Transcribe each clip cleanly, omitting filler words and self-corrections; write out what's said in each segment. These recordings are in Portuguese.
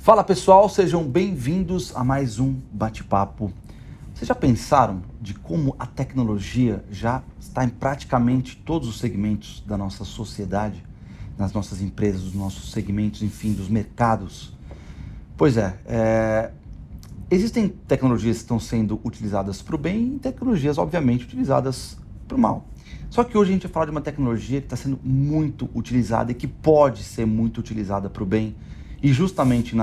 Fala pessoal, sejam bem-vindos a mais um bate-papo. Vocês já pensaram de como a tecnologia já está em praticamente todos os segmentos da nossa sociedade, nas nossas empresas, nos nossos segmentos, enfim, dos mercados? Pois é, existem tecnologias que estão sendo utilizadas para o bem e tecnologias, obviamente, utilizadas para o mal. Só que hoje a gente vai falar de uma tecnologia que está sendo muito utilizada e que pode ser muito utilizada para o bem e justamente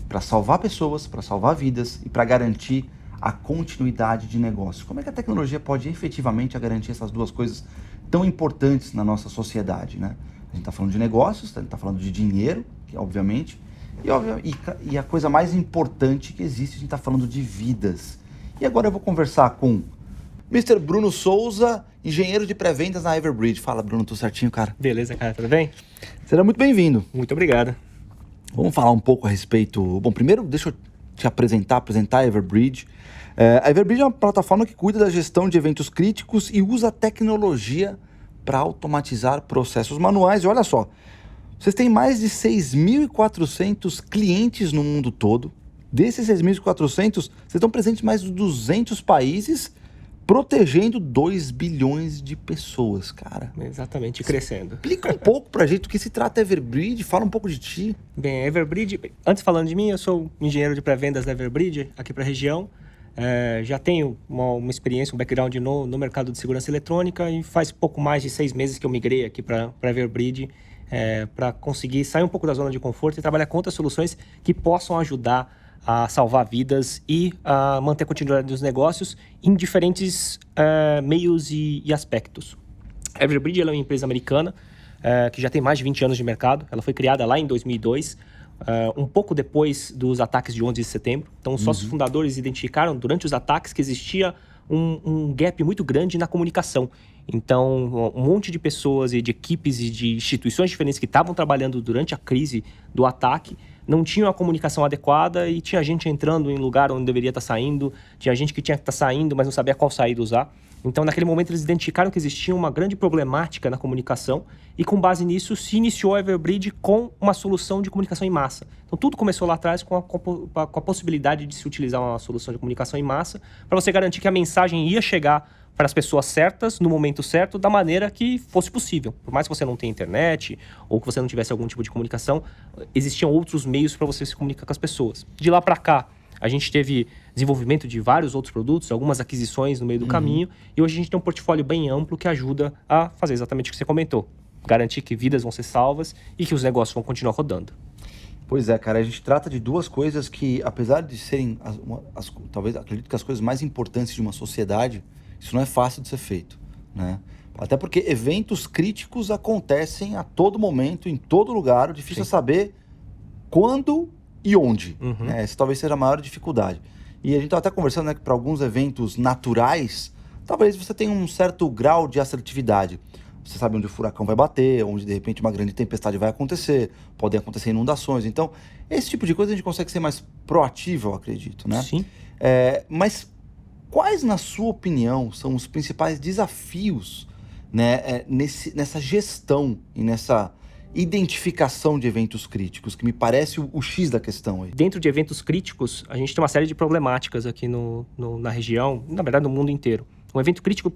para salvar pessoas, para salvar vidas e para garantir a continuidade de negócio. Como é que a tecnologia pode efetivamente garantir essas duas coisas tão importantes na nossa sociedade, né? A gente está falando de negócios, a gente está falando de dinheiro, que obviamente, e a coisa mais importante que existe, a gente está falando de vidas. E agora eu vou conversar com Mr. Bruno Souza, engenheiro de pré-vendas na Everbridge. Fala, Bruno, tudo certinho, cara? Beleza, cara, tudo bem? Seja muito bem-vindo. Muito obrigado. Vamos falar um pouco a respeito... Bom, primeiro deixa eu te apresentar a Everbridge. A Everbridge é uma plataforma que cuida da gestão de eventos críticos e usa tecnologia para automatizar processos manuais. E olha só, vocês têm mais de 6.400 clientes no mundo todo. Desses 6.400, vocês estão presentes em mais de 200 países, protegendo 2 bilhões de pessoas, cara. Exatamente, crescendo. Explica um pouco pra gente do que se trata a Everbridge, fala um pouco de ti. Bem, a Everbridge, antes falando de mim, eu sou engenheiro de pré-vendas da Everbridge, aqui para a região. Já tenho uma experiência, um background no mercado de segurança eletrônica e faz pouco mais de 6 meses que eu migrei aqui para a Everbridge para conseguir sair um pouco da zona de conforto e trabalhar com outras soluções que possam ajudar a salvar vidas e a manter a continuidade dos negócios em diferentes meios e aspectos. A Everbridge ela é uma empresa americana que já tem mais de 20 anos de mercado. Ela foi criada lá em 2002, um pouco depois dos ataques de 11 de setembro. Então, os sócios fundadores identificaram durante os ataques que existia um gap muito grande na comunicação. Então, um monte de pessoas e de equipes e de instituições diferentes que estavam trabalhando durante a crise do ataque não tinham a comunicação adequada e tinha gente entrando em lugar onde deveria estar saindo, tinha gente que tinha que estar saindo, mas não sabia qual saída usar. Então, naquele momento, eles identificaram que existia uma grande problemática na comunicação e, com base nisso, se iniciou a Everbridge com uma solução de comunicação em massa. Então, tudo começou lá atrás com a possibilidade de se utilizar uma solução de comunicação em massa para você garantir que a mensagem ia chegar para as pessoas certas, no momento certo, da maneira que fosse possível. Por mais que você não tenha internet ou que você não tivesse algum tipo de comunicação, existiam outros meios para você se comunicar com as pessoas. De lá para cá, a gente teve desenvolvimento de vários outros produtos, algumas aquisições no meio do caminho, e hoje a gente tem um portfólio bem amplo que ajuda a fazer exatamente o que você comentou. Garantir que vidas vão ser salvas e que os negócios vão continuar rodando. Pois é, cara, a gente trata de duas coisas que, apesar de serem, talvez, acredito que as coisas mais importantes de uma sociedade, isso não é fácil de ser feito, né? Até porque eventos críticos acontecem a todo momento, em todo lugar, o difícil é saber quando e onde, né? Essa talvez seja a maior dificuldade. E a gente estava até conversando, né, que para alguns eventos naturais, talvez você tenha um certo grau de assertividade. Você sabe onde o furacão vai bater, onde de repente uma grande tempestade vai acontecer, podem acontecer inundações. Então, esse tipo de coisa a gente consegue ser mais proativo, eu acredito, né? Sim. Mas quais, na sua opinião, são os principais desafios, né, nessa gestão e nessa identificação de eventos críticos, que me parece o X da questão aí? Dentro de eventos críticos, a gente tem uma série de problemáticas aqui na região, na verdade no mundo inteiro. Um evento crítico,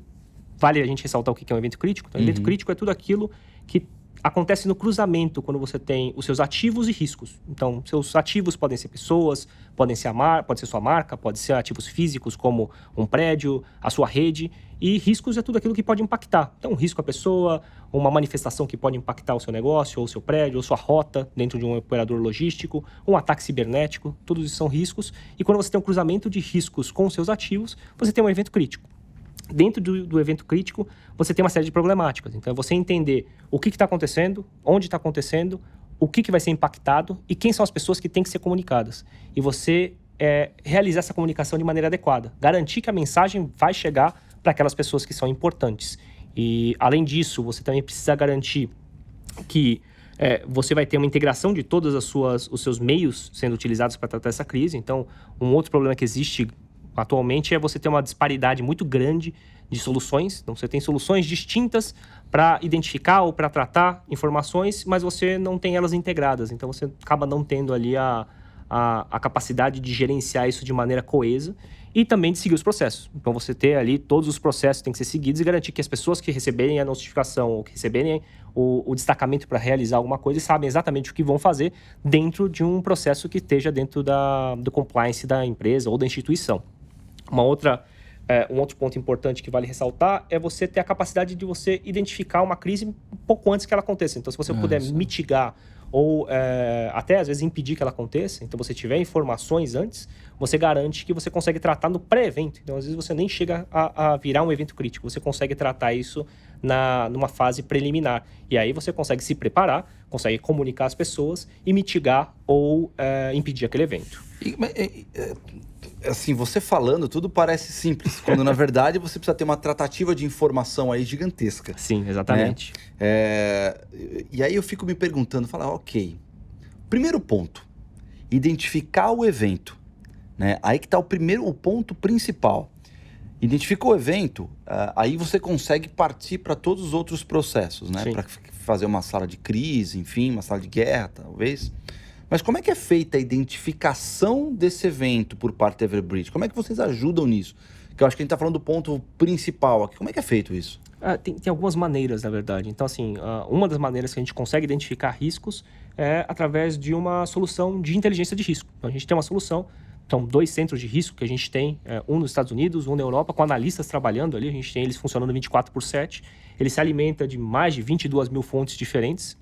vale a gente ressaltar o que é um evento crítico? Então, evento crítico é tudo aquilo que acontece no cruzamento quando você tem os seus ativos e riscos. Então, seus ativos podem ser pessoas, pode ser sua marca, pode ser ativos físicos como um prédio, a sua rede, e riscos é tudo aquilo que pode impactar. Então, um risco à pessoa, uma manifestação que pode impactar o seu negócio, ou o seu prédio, ou sua rota dentro de um operador logístico, um ataque cibernético, todos isso são riscos. E quando você tem um cruzamento de riscos com os seus ativos, você tem um evento crítico. Dentro do evento crítico, você tem uma série de problemáticas. Então, é você entender o que está acontecendo, onde está acontecendo, o que vai ser impactado e quem são as pessoas que têm que ser comunicadas. E você realizar essa comunicação de maneira adequada. Garantir que a mensagem vai chegar para aquelas pessoas que são importantes. E, além disso, você também precisa garantir que você vai ter uma integração de todos os seus meios sendo utilizados para tratar essa crise. Então, um outro problema que existe atualmente é você ter uma disparidade muito grande de soluções. Então, você tem soluções distintas para identificar ou para tratar informações, mas você não tem elas integradas. Então, você acaba não tendo ali a capacidade de gerenciar isso de maneira coesa e também de seguir os processos. Então, você ter ali todos os processos que têm que ser seguidos e garantir que as pessoas que receberem a notificação ou que receberem o destacamento para realizar alguma coisa sabem exatamente o que vão fazer dentro de um processo que esteja dentro do compliance da empresa ou da instituição. Um outro ponto importante que vale ressaltar é você ter a capacidade de você identificar uma crise um pouco antes que ela aconteça. Então, se você puder mitigar ou até às vezes impedir que ela aconteça, então você tiver informações antes, você garante que você consegue tratar no pré-evento. Então, às vezes você nem chega a virar um evento crítico, você consegue tratar isso numa fase preliminar. E aí você consegue se preparar, consegue comunicar as pessoas e mitigar ou impedir aquele evento. Assim, você falando, tudo parece simples, quando na verdade você precisa ter uma tratativa de informação aí gigantesca. Sim, exatamente. E aí eu fico me perguntando, ok, primeiro ponto, identificar o evento, né? Aí que está o ponto principal. Identificou o evento, aí você consegue partir para todos os outros processos, né? Para fazer uma sala de crise, enfim, uma sala de guerra, talvez. Mas como é que é feita a identificação desse evento por parte da Everbridge? Como é que vocês ajudam nisso? Que eu acho que a gente está falando do ponto principal aqui. Como é que é feito isso? Tem algumas maneiras, na verdade. Então, assim, uma das maneiras que a gente consegue identificar riscos é através de uma solução de inteligência de risco. Então, a gente tem uma solução, são 2 centros de risco que a gente tem, um nos Estados Unidos, um na Europa, com analistas trabalhando ali. A gente tem eles funcionando 24/7. Ele se alimenta de mais de 22 mil fontes diferentes.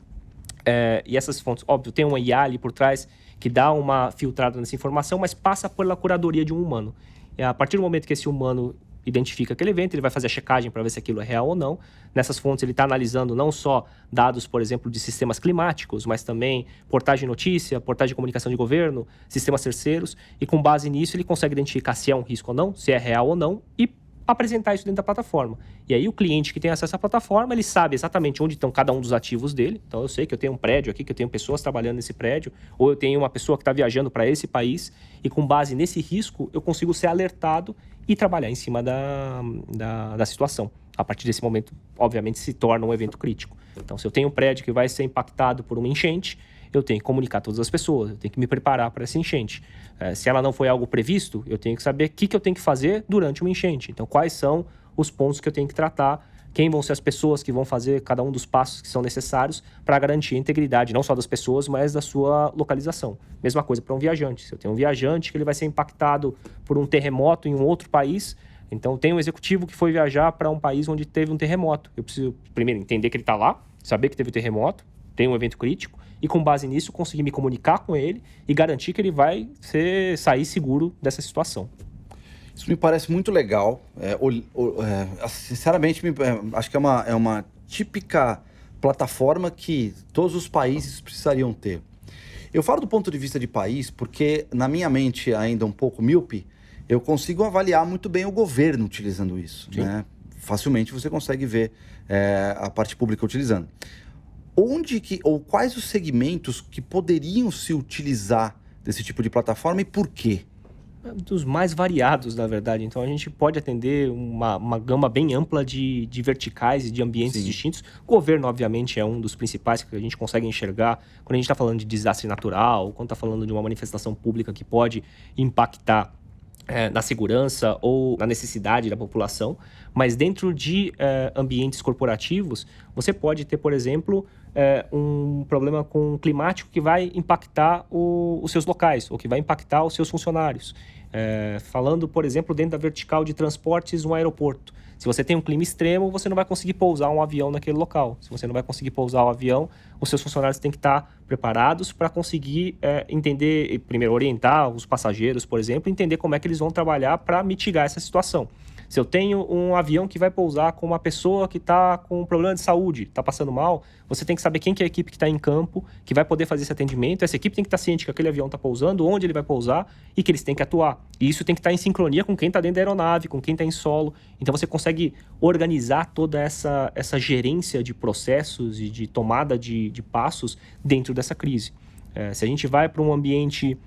E essas fontes, óbvio, tem uma IA ali por trás que dá uma filtrada nessa informação, mas passa pela curadoria de um humano. E a partir do momento que esse humano identifica aquele evento, ele vai fazer a checagem para ver se aquilo é real ou não. Nessas fontes ele está analisando não só dados, por exemplo, de sistemas climáticos, mas também portais de notícia, portais de comunicação de governo, sistemas terceiros, e com base nisso ele consegue identificar se é um risco ou não, se é real ou não, e apresentar isso dentro da plataforma. E aí o cliente que tem acesso à plataforma, ele sabe exatamente onde estão cada um dos ativos dele. Então eu sei que eu tenho um prédio aqui, que eu tenho pessoas trabalhando nesse prédio, ou eu tenho uma pessoa que está viajando para esse país, e com base nesse risco eu consigo ser alertado e trabalhar em cima da situação. A partir desse momento, obviamente, se torna um evento crítico. Então, se eu tenho um prédio que vai ser impactado por uma enchente, eu tenho que comunicar a todas as pessoas, eu tenho que me preparar para essa enchente. Se ela não foi algo previsto, eu tenho que saber o que eu tenho que fazer durante uma enchente. Então, quais são os pontos que eu tenho que tratar, quem vão ser as pessoas que vão fazer cada um dos passos que são necessários para garantir a integridade, não só das pessoas, mas da sua localização. Mesma coisa para um viajante. Se eu tenho um viajante que ele vai ser impactado por um terremoto em um outro país, então tem um executivo que foi viajar para um país onde teve um terremoto. Eu preciso, primeiro, entender que ele está lá, saber que teve um terremoto, tem um evento crítico, e com base nisso conseguir me comunicar com ele e garantir que ele vai sair seguro dessa situação. Isso me parece muito legal. Sinceramente, acho que é uma típica plataforma que todos os países precisariam ter. Eu falo do ponto de vista de país porque, na minha mente ainda um pouco míope, eu consigo avaliar muito bem o governo utilizando isso, né? Facilmente você consegue ver a parte pública utilizando. Ou quais os segmentos que poderiam se utilizar desse tipo de plataforma e por quê? Dos mais variados, na verdade. Então, a gente pode atender uma gama bem ampla de verticais e de ambientes distintos. O governo, obviamente, é um dos principais que a gente consegue enxergar quando a gente está falando de desastre natural, quando está falando de uma manifestação pública que pode impactar na segurança ou na necessidade da população. Mas dentro de ambientes corporativos, você pode ter, por exemplo, um problema climático que vai impactar os seus locais ou que vai impactar os seus funcionários. Falando, por exemplo, dentro da vertical de transportes no aeroporto. Se você tem um clima extremo, você não vai conseguir pousar um avião naquele local. Se você não vai conseguir pousar o avião, os seus funcionários têm que estar preparados para conseguir entender, primeiro orientar os passageiros, por exemplo, entender como é que eles vão trabalhar para mitigar essa situação. Se eu tenho um avião que vai pousar com uma pessoa que está com um problema de saúde, está passando mal, você tem que saber quem que é a equipe que está em campo, que vai poder fazer esse atendimento. Essa equipe tem que estar ciente que aquele avião está pousando, onde ele vai pousar e que eles têm que atuar. E isso tem que estar em sincronia com quem está dentro da aeronave, com quem está em solo. Então você consegue organizar toda essa gerência de processos e de tomada de passos dentro dessa crise. Se a gente vai para um ambiente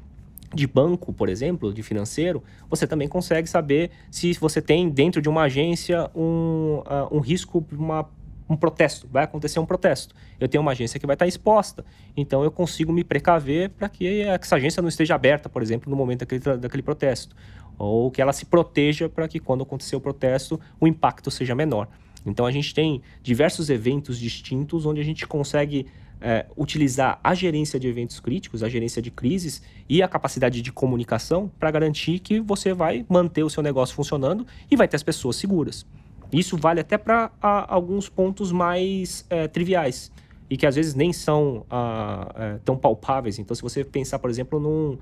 de banco, por exemplo, de financeiro, você também consegue saber se você tem dentro de uma agência um risco, uma um protesto, vai acontecer um protesto. Eu tenho uma agência que vai estar exposta, então eu consigo me precaver para que essa agência não esteja aberta, por exemplo, no momento daquele protesto. Ou que ela se proteja para que quando acontecer o protesto, o impacto seja menor. Então a gente tem diversos eventos distintos onde a gente consegue utilizar a gerência de eventos críticos, a gerência de crises e a capacidade de comunicação para garantir que você vai manter o seu negócio funcionando e vai ter as pessoas seguras. Isso vale até para alguns pontos mais triviais e que às vezes nem são tão palpáveis. Então, se você pensar, por exemplo, num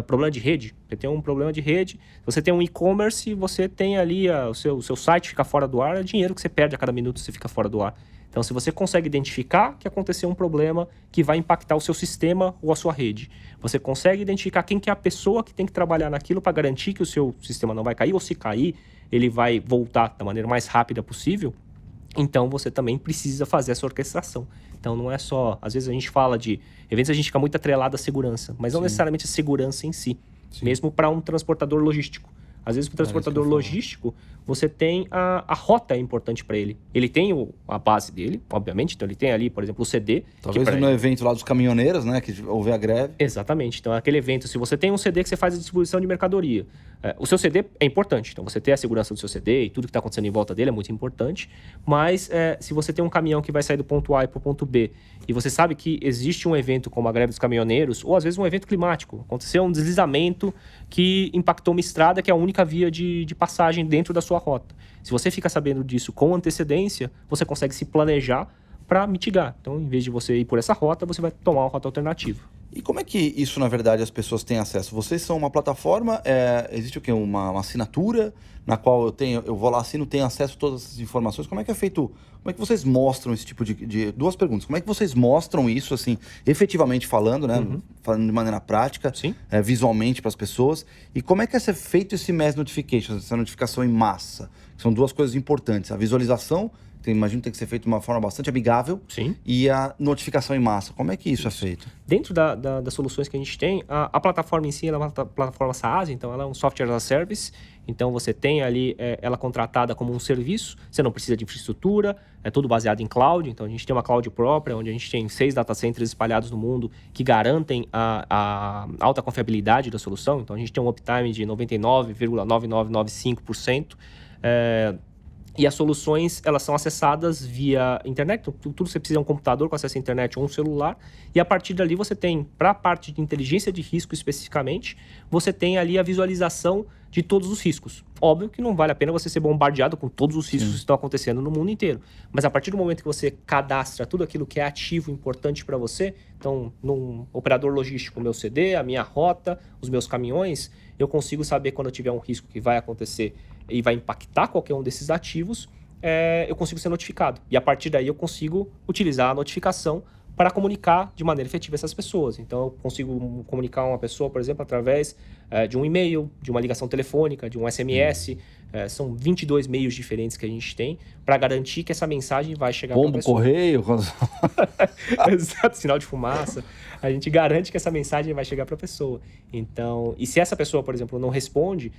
problema de rede, você tem um problema de rede, você tem um e-commerce, você tem ali o seu site fica fora do ar, é dinheiro que você perde a cada minuto que você fica fora do ar. Então, se você consegue identificar que aconteceu um problema que vai impactar o seu sistema ou a sua rede, você consegue identificar quem que é a pessoa que tem que trabalhar naquilo para garantir que o seu sistema não vai cair, ou se cair, ele vai voltar da maneira mais rápida possível, então você também precisa fazer essa orquestração. Então, não é só... Às vezes a gente fala de eventos, a gente fica muito atrelado à segurança, mas não necessariamente a segurança em si, mesmo para um transportador logístico. Às vezes, para o transportador logístico, você tem a rota é importante para ele. Ele tem a base dele, obviamente. Então, ele tem ali, por exemplo, o CD. Talvez no evento lá dos caminhoneiros, né? Que houve a greve. Exatamente. Então, aquele evento, se você tem um CD que você faz a distribuição de mercadoria, o seu CD é importante. Então, você ter a segurança do seu CD e tudo que está acontecendo em volta dele é muito importante. Mas, se você tem um caminhão que vai sair do ponto A para o ponto B e você sabe que existe um evento como a greve dos caminhoneiros, ou às vezes um evento climático, aconteceu um deslizamento que impactou uma estrada que é a única via de passagem dentro da sua rota. Se você fica sabendo disso com antecedência, você consegue se planejar para mitigar. Então, em vez de você ir por essa rota, você vai tomar uma rota alternativa. E como é que isso, na verdade, as pessoas têm acesso? Vocês são uma plataforma, existe o quê? Uma assinatura na qual eu vou lá, assino, tenho acesso a todas essas informações. Como é que é feito? Como é que vocês mostram esse tipo de... Duas perguntas. Como é que vocês mostram isso, assim, efetivamente falando, né? Falando de maneira prática, visualmente para as pessoas. E como é que é feito esse mass notification, essa notificação em massa? São duas coisas importantes. A visualização, que eu imagino que tem que ser feito de uma forma bastante amigável. Sim. E a notificação em massa. Como é que isso é feito? Dentro das soluções que a gente tem, a plataforma em si ela é uma plataforma SaaS, então ela é um software as a service. Então você tem ali ela contratada como um serviço, você não precisa de infraestrutura, é tudo baseado em cloud. Então a gente tem uma cloud própria, onde a gente tem 6 data centers espalhados no mundo que garantem a alta confiabilidade da solução. Então a gente tem um uptime de 99,9995%. E as soluções, elas são acessadas via internet. Tudo que você precisa é um computador com acesso à internet ou um celular. E a partir dali você tem, para a parte de inteligência de risco especificamente, você tem ali a visualização de todos os riscos. Óbvio que não vale a pena você ser bombardeado com todos os riscos que estão acontecendo no mundo inteiro. Mas a partir do momento que você cadastra tudo aquilo que é ativo, importante para você, então, num operador logístico, o meu CD, a minha rota, os meus caminhões, eu consigo saber quando eu tiver um risco que vai acontecer e vai impactar qualquer um desses ativos, eu consigo ser notificado. E a partir daí eu consigo utilizar a notificação para comunicar de maneira efetiva essas pessoas. Então eu consigo comunicar uma pessoa, por exemplo, através de um e-mail, de uma ligação telefônica, de um SMS. São 22 meios diferentes que a gente tem para garantir que essa mensagem vai chegar para a pessoa. Correio. Exato, sinal de fumaça. A gente garante que essa mensagem vai chegar para a pessoa. Então, e se essa pessoa, por exemplo, não responde,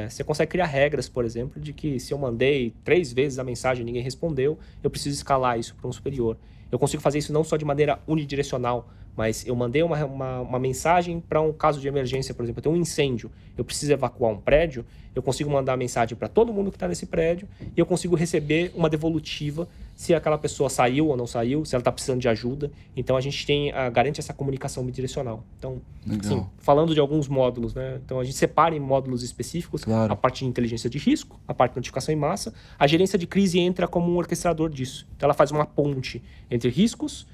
você consegue criar regras, por exemplo, de que se eu mandei 3 vezes a mensagem e ninguém respondeu, eu preciso escalar isso para um superior. Eu consigo fazer isso não só de maneira unidirecional, mas eu mandei uma mensagem para um caso de emergência, por exemplo, eu tenho um incêndio, eu preciso evacuar um prédio, eu consigo mandar a mensagem para todo mundo que está nesse prédio e eu consigo receber uma devolutiva se aquela pessoa saiu ou não saiu, se ela está precisando de ajuda. Então a gente garante essa comunicação bidirecional. Então, assim, falando de alguns módulos, né? Então a gente separa em módulos específicos a parte de inteligência de risco, a parte de notificação em massa. A gerência de crise entra como um orquestrador disso. Então ela faz uma ponte entre riscos,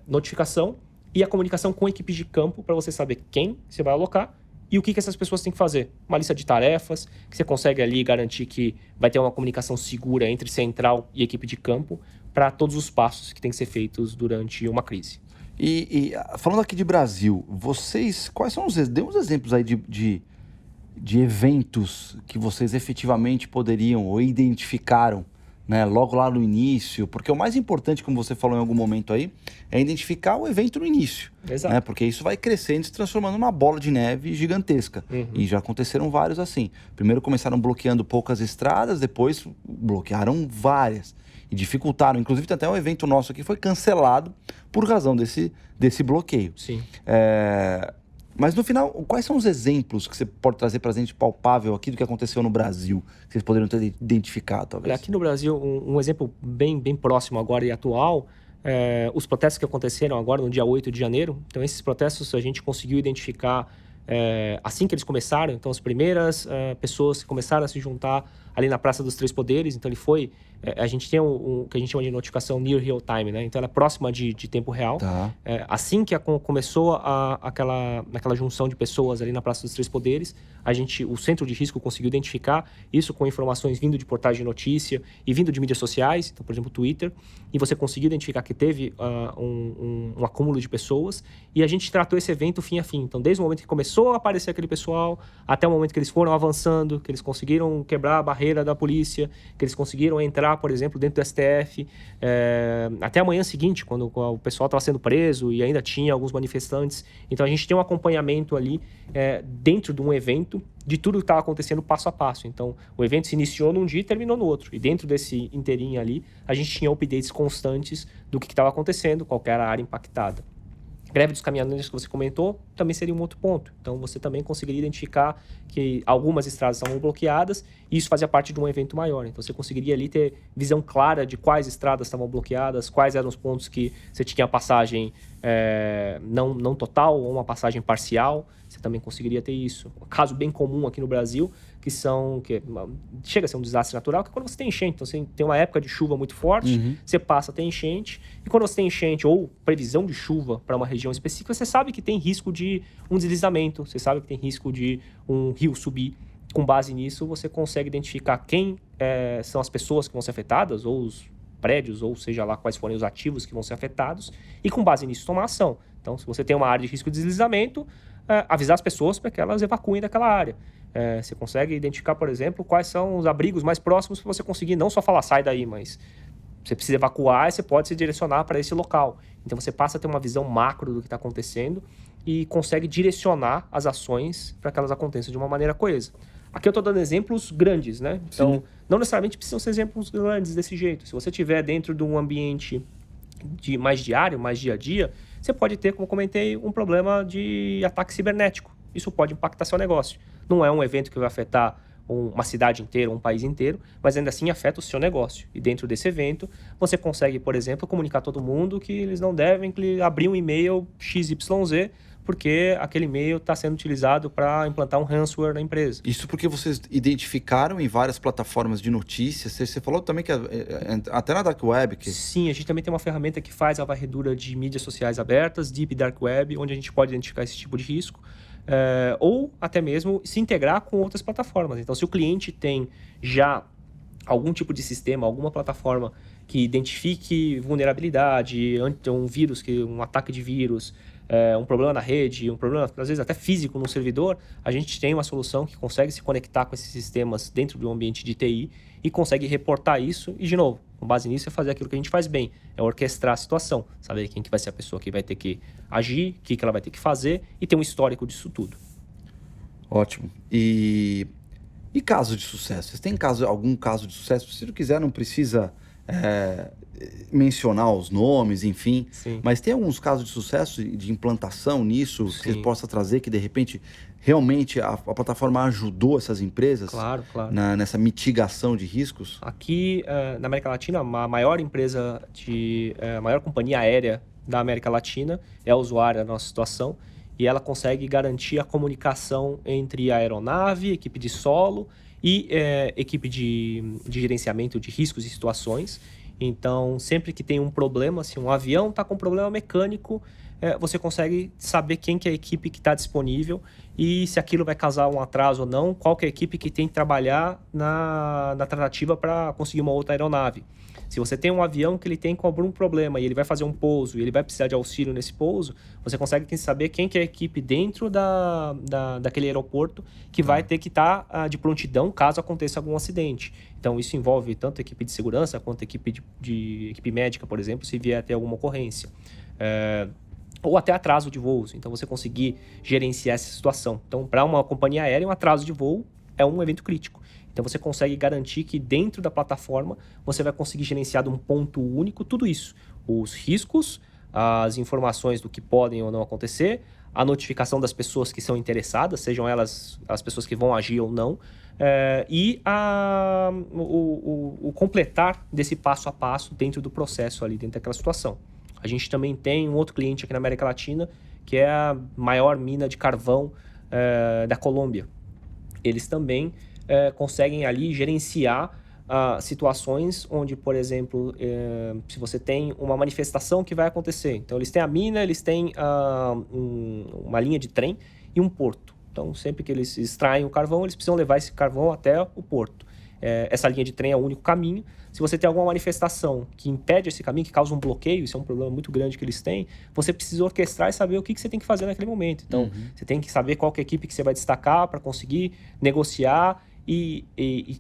notificação e a comunicação com equipes de campo para você saber quem você vai alocar e o que essas pessoas têm que fazer. Uma lista de tarefas, que você consegue ali garantir que vai ter uma comunicação segura entre central e equipe de campo para todos os passos que têm que ser feitos durante uma crise. E falando aqui de Brasil, vocês, quais são dê uns exemplos aí de eventos que vocês efetivamente poderiam ou identificaram, né, logo lá no início, porque o mais importante, como você falou em algum momento aí, é identificar o evento no início. Exato. Né, porque isso vai crescendo e se transformando numa bola de neve gigantesca. E já aconteceram vários assim. Primeiro começaram bloqueando poucas estradas, depois bloquearam várias. e dificultaram. Inclusive, tem até um evento nosso aqui que foi cancelado por razão desse bloqueio. Sim. Mas no final, quais são os exemplos que você pode trazer para a gente palpável aqui do que aconteceu no Brasil, que vocês poderiam ter identificado, talvez? Aqui no Brasil, um exemplo bem próximo agora e atual, os protestos que aconteceram agora no dia 8 de janeiro. Então, esses protestos a gente conseguiu identificar assim que eles começaram. Então, as primeiras pessoas que começaram a se juntar ali na Praça dos Três Poderes. Então, a gente tem o que a gente chama de notificação near real time, né? Então, ela é próxima de tempo real. Tá. Assim que começou aquela junção de pessoas ali na Praça dos Três Poderes, o Centro de Risco conseguiu identificar isso com informações vindo de portais de notícia e vindo de mídias sociais, então, por exemplo, Twitter, e você conseguiu identificar que teve um acúmulo de pessoas, e a gente tratou esse evento fim a fim. Então, desde o momento que começou a aparecer aquele pessoal, até o momento que eles foram avançando, que eles conseguiram quebrar a barreira da polícia, que eles conseguiram entrar, por exemplo, dentro do STF, até a manhã seguinte, quando o pessoal estava sendo preso e ainda tinha alguns manifestantes. Então, a gente tem um acompanhamento ali dentro de um evento de tudo que estava acontecendo passo a passo. Então, o evento se iniciou num dia e terminou no outro. E dentro desse inteirinho ali, a gente tinha updates constantes do que estava acontecendo, qual era a área impactada. Greve dos caminhoneiros que você comentou também seria um outro ponto. Então, você também conseguiria identificar que algumas estradas estavam bloqueadas e isso fazia parte de um evento maior. Então, você conseguiria ali ter visão clara de quais estradas estavam bloqueadas, quais eram os pontos que você tinha a passagem não total ou uma passagem parcial. Você também conseguiria ter isso. Um caso bem comum aqui no Brasil, que chega a ser um desastre natural, que é quando você tem enchente. Então, você tem uma época de chuva muito forte, você passa a ter enchente, e quando você tem enchente ou previsão de chuva para uma região específica, você sabe que tem risco de um deslizamento, você sabe que tem risco de um rio subir. Com base nisso, você consegue identificar quem são as pessoas que vão ser afetadas, ou os prédios, ou seja lá quais forem os ativos que vão ser afetados, e com base nisso tomar ação. Então, se você tem uma área de risco de deslizamento, avisar as pessoas para que elas evacuem daquela área. Você consegue identificar, por exemplo, quais são os abrigos mais próximos para você conseguir não só falar sai daí, mas você precisa evacuar e você pode se direcionar para esse local. Então você passa a ter uma visão macro do que está acontecendo e consegue direcionar as ações para que elas aconteçam de uma maneira coesa. Aqui eu estou dando exemplos grandes, né? Então, não necessariamente precisam ser exemplos grandes desse jeito. Se você estiver dentro de um ambiente mais diário, mais dia a dia, você pode ter, como comentei, um problema de ataque cibernético. Isso pode impactar seu negócio. Não é um evento que vai afetar uma cidade inteira, um país inteiro, mas ainda assim afeta o seu negócio. E dentro desse evento, você consegue, por exemplo, comunicar a todo mundo que eles não devem abrir um e-mail XYZ, porque aquele e-mail está sendo utilizado para implantar um ransomware na empresa. Isso porque vocês identificaram em várias plataformas de notícias. Você falou também que até na Dark Web... Sim, a gente também tem uma ferramenta que faz a varredura de mídias sociais abertas, Deep Dark Web, onde a gente pode identificar esse tipo de risco. Ou até mesmo se integrar com outras plataformas. Então, se o cliente tem já algum tipo de sistema, alguma plataforma que identifique vulnerabilidade, um vírus, um ataque de vírus, um problema na rede, um problema, às vezes, até físico no servidor, a gente tem uma solução que consegue se conectar com esses sistemas dentro de um ambiente de TI e consegue reportar isso e, de novo, com base nisso, é fazer aquilo que a gente faz bem, é orquestrar a situação, saber quem que vai ser a pessoa que vai ter que agir, o que ela vai ter que fazer e ter um histórico disso tudo. Ótimo. E caso de sucesso? Vocês têm algum caso de sucesso? Se não quiser, não precisa mencionar os nomes, enfim. Sim. Mas tem alguns casos de sucesso de implantação nisso que você possa trazer que, de repente, realmente a plataforma ajudou essas empresas? Claro. Nessa mitigação de riscos? Aqui, na América Latina, a maior empresa, a maior companhia aérea da América Latina é a usuária da nossa situação e ela consegue garantir a comunicação entre a aeronave, equipe de solo e equipe de gerenciamento de riscos e situações. Então, sempre que tem um problema, se um avião está com um problema mecânico, você consegue saber quem que é a equipe que está disponível e se aquilo vai causar um atraso ou não, qual que é a equipe que tem que trabalhar na tratativa para conseguir uma outra aeronave. Se você tem um avião que ele tem algum problema e ele vai fazer um pouso e ele vai precisar de auxílio nesse pouso, você consegue saber quem que é a equipe dentro daquele aeroporto que vai ter que estar de prontidão caso aconteça algum acidente. Então, isso envolve tanto a equipe de segurança quanto a equipe de equipe médica, por exemplo, se vier a ter alguma ocorrência. Ou até atraso de voos. Então, você conseguir gerenciar essa situação. Então, para uma companhia aérea, um atraso de voo é um evento crítico. Então você consegue garantir que dentro da plataforma você vai conseguir gerenciar de um ponto único tudo isso. Os riscos, as informações do que podem ou não acontecer, a notificação das pessoas que são interessadas, sejam elas as pessoas que vão agir ou não, e o completar desse passo a passo dentro do processo ali, dentro daquela situação. A gente também tem um outro cliente aqui na América Latina, que é a maior mina de carvão da Colômbia. Eles também conseguem ali gerenciar situações onde, por exemplo, se você tem uma manifestação que vai acontecer. Então, eles têm a mina, eles têm uma linha de trem e um porto. Então, sempre que eles extraem o carvão, eles precisam levar esse carvão até o porto. Essa linha de trem é o único caminho. Se você tem alguma manifestação que impede esse caminho, que causa um bloqueio, isso é um problema muito grande que eles têm, você precisa orquestrar e saber o que você tem que fazer naquele momento. Então, você tem que saber qual que é a equipe que você vai destacar para conseguir negociar e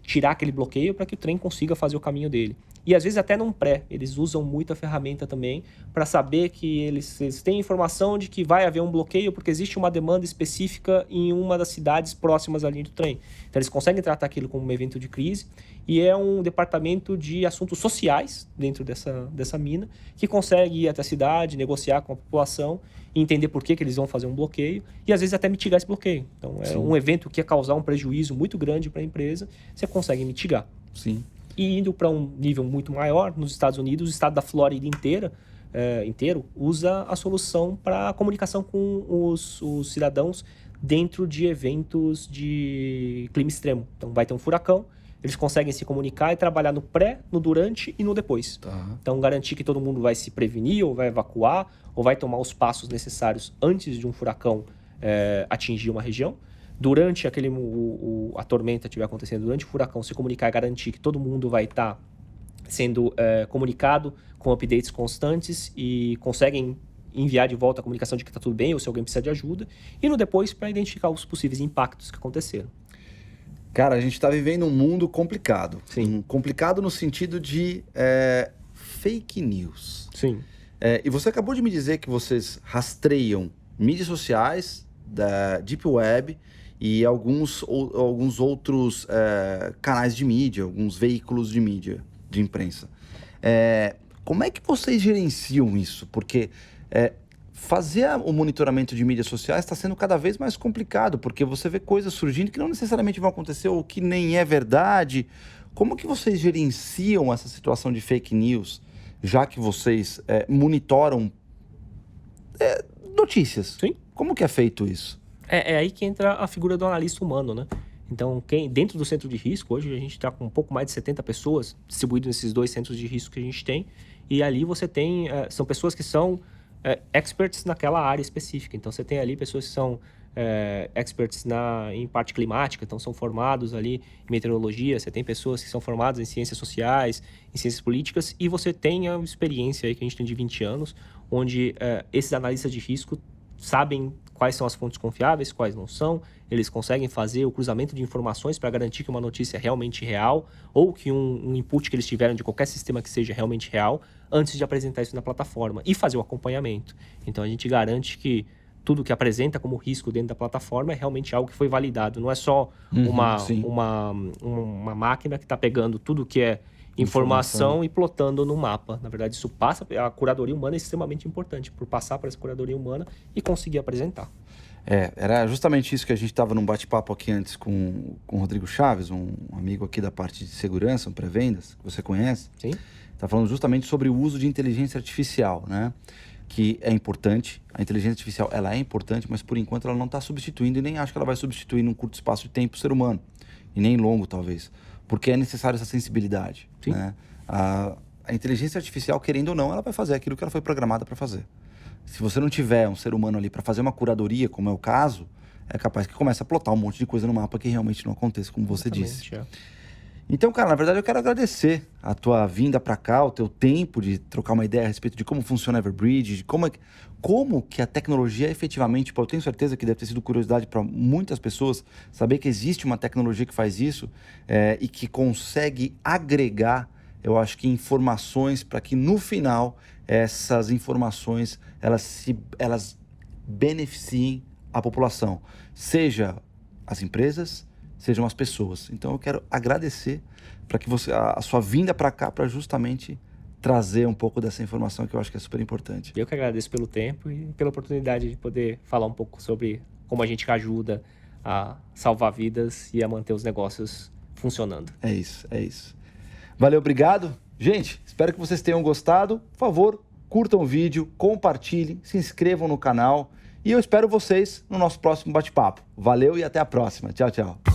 tirar aquele bloqueio para que o trem consiga fazer o caminho dele. E às vezes até num pré, eles usam muito a ferramenta também para saber que eles têm informação de que vai haver um bloqueio porque existe uma demanda específica em uma das cidades próximas à linha do trem. Então eles conseguem tratar aquilo como um evento de crise e é um departamento de assuntos sociais dentro dessa mina que consegue ir até a cidade, negociar com a população e entender por que eles vão fazer um bloqueio e às vezes até mitigar esse bloqueio. Então é um evento que ia causar um prejuízo muito grande para a empresa, você consegue mitigar. Sim. E indo para um nível muito maior, nos Estados Unidos, o estado da Flórida inteiro usa a solução para comunicação com os cidadãos dentro de eventos de clima extremo. Então vai ter um furacão, eles conseguem se comunicar e trabalhar no pré, no durante e no depois. Tá. Então garantir que todo mundo vai se prevenir ou vai evacuar ou vai tomar os passos necessários antes de um furacão atingir uma região. Durante a tormenta estiver acontecendo, durante o furacão, se comunicar e garantir que todo mundo vai estar sendo comunicado com updates constantes e conseguem enviar de volta a comunicação de que está tudo bem ou se alguém precisa de ajuda. E no depois, para identificar os possíveis impactos que aconteceram. Cara, a gente está vivendo um mundo complicado. Sim. Complicado no sentido de fake news. Sim. E você acabou de me dizer que vocês rastreiam mídias sociais, da Deep Web e alguns outros canais de mídia, alguns veículos de mídia, de imprensa. Como é que vocês gerenciam isso? Porque fazer o monitoramento de mídias sociais está sendo cada vez mais complicado, porque você vê coisas surgindo que não necessariamente vão acontecer ou que nem é verdade. Como que vocês gerenciam essa situação de fake news, já que vocês monitoram notícias? Sim. Como que é feito isso? É aí que entra a figura do analista humano, né? Então, dentro do centro de risco, hoje a gente está com um pouco mais de 70 pessoas distribuídas nesses 2 centros de risco que a gente tem. E ali você tem, são pessoas que são experts naquela área específica. Então, você tem ali pessoas que são experts em parte climática, então são formados ali em meteorologia. Você tem pessoas que são formadas em ciências sociais, em ciências políticas. E você tem a experiência aí que a gente tem de 20 anos, onde esses analistas de risco sabem quais são as fontes confiáveis, quais não são. Eles conseguem fazer o cruzamento de informações para garantir que uma notícia é realmente real ou que um input que eles tiveram de qualquer sistema que seja realmente real antes de apresentar isso na plataforma e fazer o acompanhamento. Então, a gente garante que tudo que apresenta como risco dentro da plataforma é realmente algo que foi validado. Não é só uma máquina que está pegando tudo que é informação e plotando no mapa. Na verdade, isso passa... A curadoria humana é extremamente importante, por passar por essa curadoria humana e conseguir apresentar. Era justamente isso que a gente estava num bate-papo aqui antes com o Rodrigo Chaves, um amigo aqui da parte de segurança, um pré-vendas, que você conhece. Sim. Está falando justamente sobre o uso de inteligência artificial, né? Que é importante. A inteligência artificial, ela é importante, mas por enquanto ela não está substituindo e nem acho que ela vai substituir num curto espaço de tempo o ser humano. E nem longo, talvez. Porque é necessário essa sensibilidade. Sim. Né? A inteligência artificial, querendo ou não, ela vai fazer aquilo que ela foi programada para fazer. Se você não tiver um ser humano ali para fazer uma curadoria, como é o caso, é capaz que comece a plotar um monte de coisa no mapa que realmente não aconteça, como você disse. Então, cara, na verdade eu quero agradecer a tua vinda para cá, o teu tempo de trocar uma ideia a respeito de como funciona a Everbridge, de como que a tecnologia efetivamente, eu tenho certeza que deve ter sido curiosidade para muitas pessoas saber que existe uma tecnologia que faz isso e que consegue agregar, eu acho que informações para que no final essas informações elas beneficiem a população, seja as empresas, sejam as pessoas. Então eu quero agradecer para que a sua vinda para cá para justamente trazer um pouco dessa informação que eu acho que é super importante. Eu que agradeço pelo tempo e pela oportunidade de poder falar um pouco sobre como a gente ajuda a salvar vidas e a manter os negócios funcionando. É isso, é isso. Valeu, obrigado. Gente, espero que vocês tenham gostado. Por favor, curtam o vídeo, compartilhem, se inscrevam no canal e eu espero vocês no nosso próximo bate-papo. Valeu e até a próxima. Tchau, tchau.